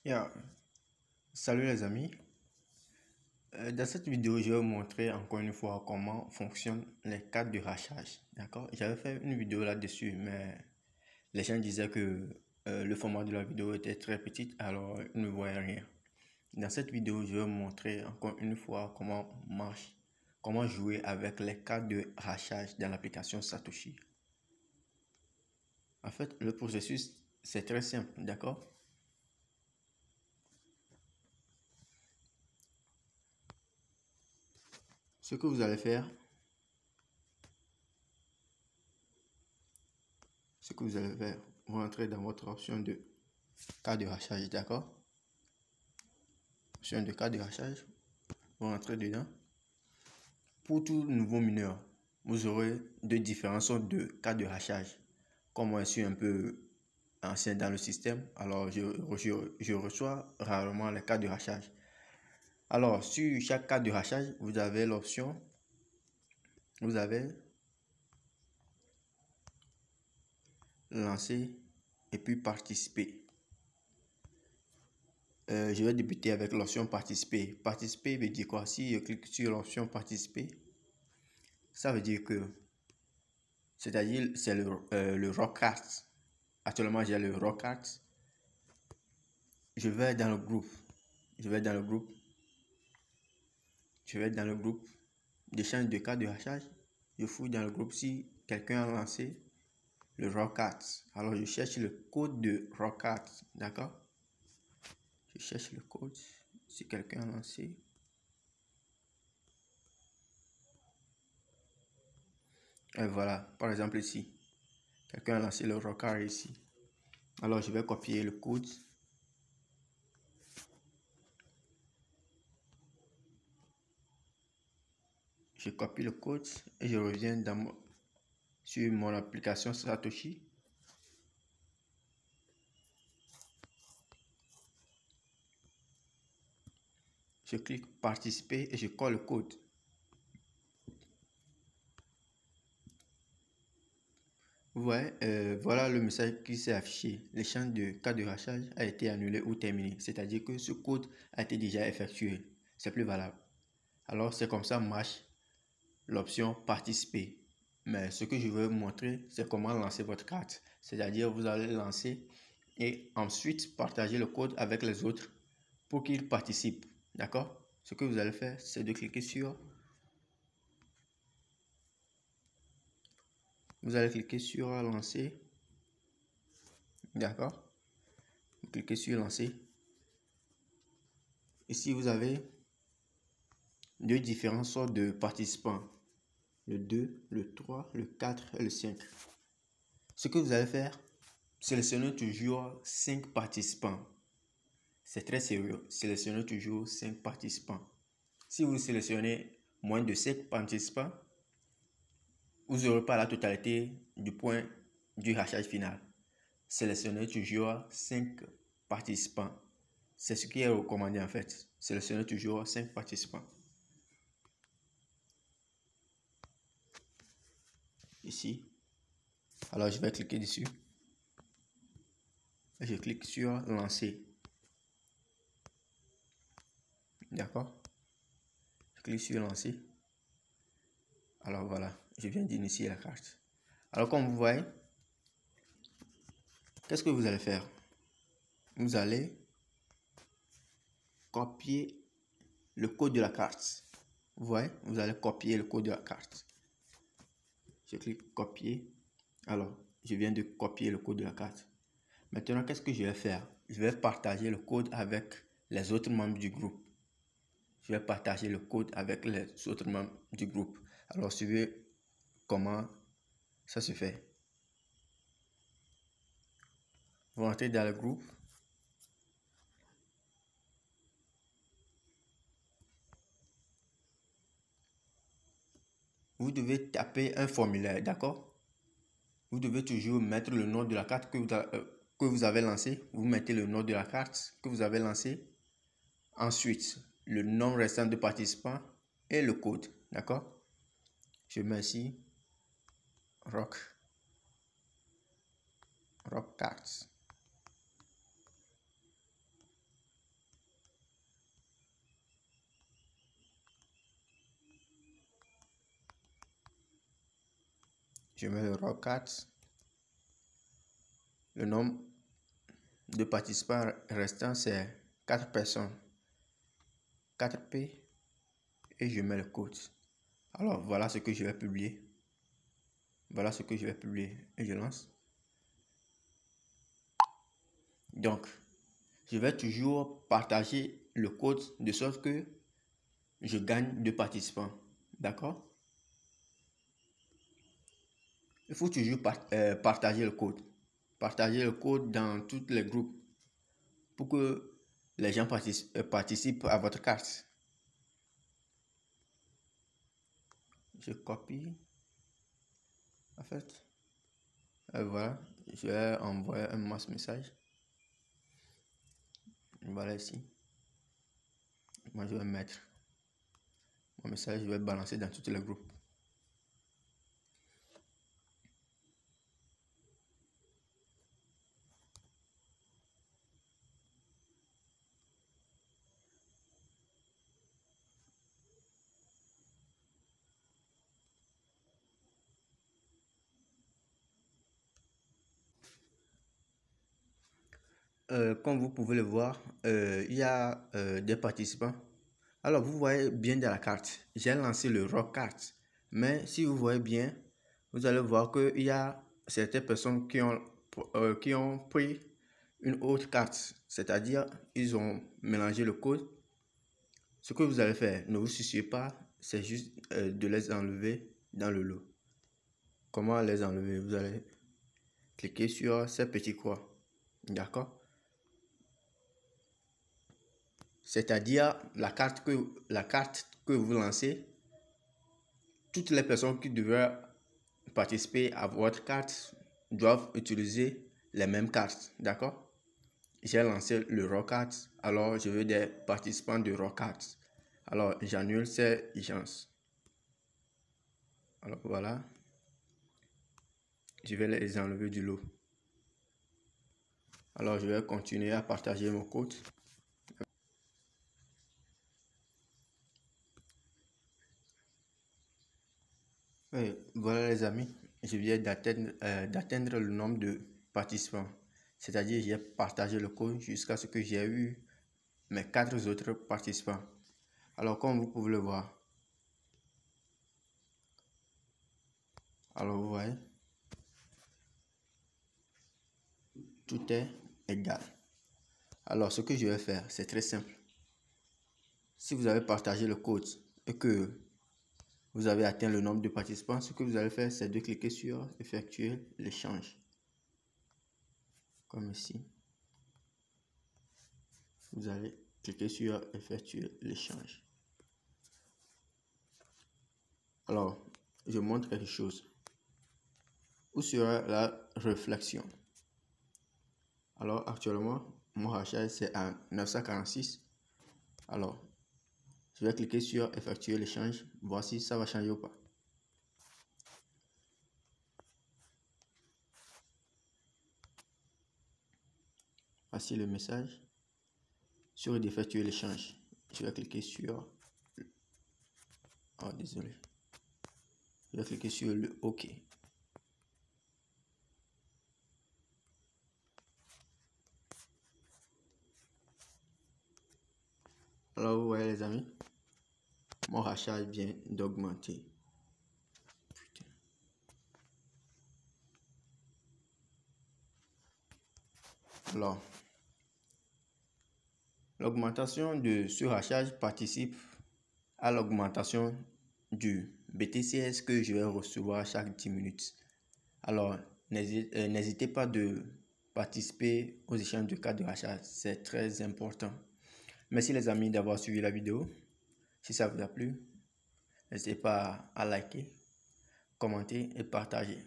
Yeah. Salut les amis. Dans cette vidéo, je vais vous montrer encore une fois comment fonctionnent les cartes de hachage. D'accord? J'avais fait une vidéo là-dessus, mais les gens disaient que le format de la vidéo était très petit, alors ils ne voyaient rien. Dans cette vidéo, je vais vous montrer encore une fois comment jouer avec les cartes de hachage dans l'application Satoshi. En fait, le processus, c'est très simple, d'accord? Ce que vous allez faire, vous entrez dans votre option de carte de hachage, d'accord? Option de carte de hachage, vous rentrez dedans. Pour tout nouveau mineur, vous aurez deux différentes sortes de cartes de hachage. Comme moi, je suis un peu ancien dans le système, alors je reçois rarement les cartes de hachage. Alors, sur chaque carte de hachage, vous avez l'option, vous avez lancer et puis participer. Je vais débuter avec l'option participer. Participer veut dire quoi? Si je clique sur l'option participer, ça veut dire que, c'est-à-dire, c'est le Rockart. Actuellement, j'ai le Rockart. Je vais dans le groupe. Je vais dans le groupe d'échange de cartes de hachage. Je fouille dans le groupe si quelqu'un a lancé le Rockart. Alors, je cherche le code de Rockart. D'accord? Je cherche le code si quelqu'un a lancé. Et voilà, par exemple ici, quelqu'un a lancé le Rockart ici. Alors, je vais copier le code. Je copie le code et je reviens sur mon application Satoshi. Je clique participer et je colle le code. Vous voyez, voilà le message qui s'est affiché. L'échange de cartes de hachage a été annulé ou terminé. C'est-à-dire que ce code a été déjà effectué. C'est plus valable. Alors, c'est comme ça marche l'option participer. Mais ce que je veux vous montrer, c'est comment lancer votre carte. C'est-à-dire, vous allez lancer et ensuite partager le code avec les autres pour qu'ils participent. D'accord? Ce que vous allez faire, c'est de cliquer sur... Vous allez cliquer sur lancer. D'accord? Vous cliquez sur lancer. Ici, vous avez deux différentes sortes de participants. Le 2, le 3, le 4 et le 5. Ce que vous allez faire, sélectionnez toujours 5 participants. C'est très sérieux. Sélectionnez toujours 5 participants. Si vous sélectionnez moins de 5 participants, vous n'aurez pas la totalité du point du hachage final. Sélectionnez toujours 5 participants. C'est ce qui est recommandé en fait. Sélectionnez toujours 5 participants. Ici. Alors je vais cliquer dessus. Et je clique sur lancer. D'accord? Je clique sur lancer. Alors voilà, je viens d'initier la carte. Alors comme vous voyez, qu'est-ce que vous allez faire? Vous allez copier le code de la carte. Vous voyez, vous allez copier le code de la carte. Je clique copier. Alors, je viens de copier le code de la carte. Maintenant, qu'est-ce que je vais faire? Je vais partager le code avec les autres membres du groupe. Je vais partager le code avec les autres membres du groupe. Alors, suivez comment ça se fait. Vous entrez dans le groupe. Vous devez taper un formulaire, d'accord? Vous devez toujours mettre le nom de la carte que vous avez lancée. Vous mettez le nom de la carte que vous avez lancée. Ensuite, le nombre restant de participants et le code, d'accord? Je mets ici Rockart. Je mets le raw cards. Le nombre de participants restants, c'est 4 personnes. 4P. Et je mets le code. Alors, voilà ce que je vais publier. Voilà ce que je vais publier. Et je lance. Donc, je vais toujours partager le code de sorte que je gagne 2 participants. D'accord? Il faut toujours partager le code. Partager le code dans tous les groupes pour que les gens participent à votre carte. Je copie. En fait, voilà, je vais envoyer un mass message. Voilà ici. Moi, je vais mettre mon message, je vais balancer dans tous les groupes. Comme vous pouvez le voir, il y a des participants. Alors, vous voyez bien dans la carte, j'ai lancé le raw card. Mais si vous voyez bien, vous allez voir qu'il y a certaines personnes qui ont pris une autre carte. C'est-à-dire, ils ont mélangé le code. Ce que vous allez faire, ne vous souciez pas, c'est juste de les enlever dans le lot. Comment les enlever? Vous allez cliquer sur ces petits croix. D'accord? C'est-à-dire la carte que vous lancez, toutes les personnes qui devraient participer à votre carte doivent utiliser les mêmes cartes. D'accord? J'ai lancé le raw card, alors je veux des participants de raw card. Alors j'annule ces gens. Alors voilà, je vais les enlever du lot. Alors je vais continuer à partager mon code. Voilà les amis, je viens d'atteindre le nombre de participants. C'est-à-dire j'ai partagé le code jusqu'à ce que j'ai eu mes 4 autres participants. Alors comme vous pouvez le voir. Alors vous voyez, tout est égal. Alors ce que je vais faire, c'est très simple. Si vous avez partagé le code et que vous avez atteint le nombre de participants, ce que vous allez faire, c'est de cliquer sur effectuer l'échange. Comme ici. Vous allez cliquer sur effectuer l'échange. Alors, je montre quelque chose. Où sera la réflexion? Alors, actuellement, mon rachat c'est à 946. Alors, je vais cliquer sur effectuer l'échange, voir si ça va changer ou pas. Voici le message. Sur d'effectuer l'échange, je vais cliquer sur... Oh, désolé. Je vais cliquer sur le OK. Alors, vous voyez les amis, mon rachat vient d'augmenter. Alors, l'augmentation de ce rachat participe à l'augmentation du BTCS que je vais recevoir chaque 10 minutes. Alors, n'hésitez pas de participer aux échanges de cartes de rachat, c'est très important. Merci les amis d'avoir suivi la vidéo. Si ça vous a plu, n'hésitez pas à liker, commenter et partager.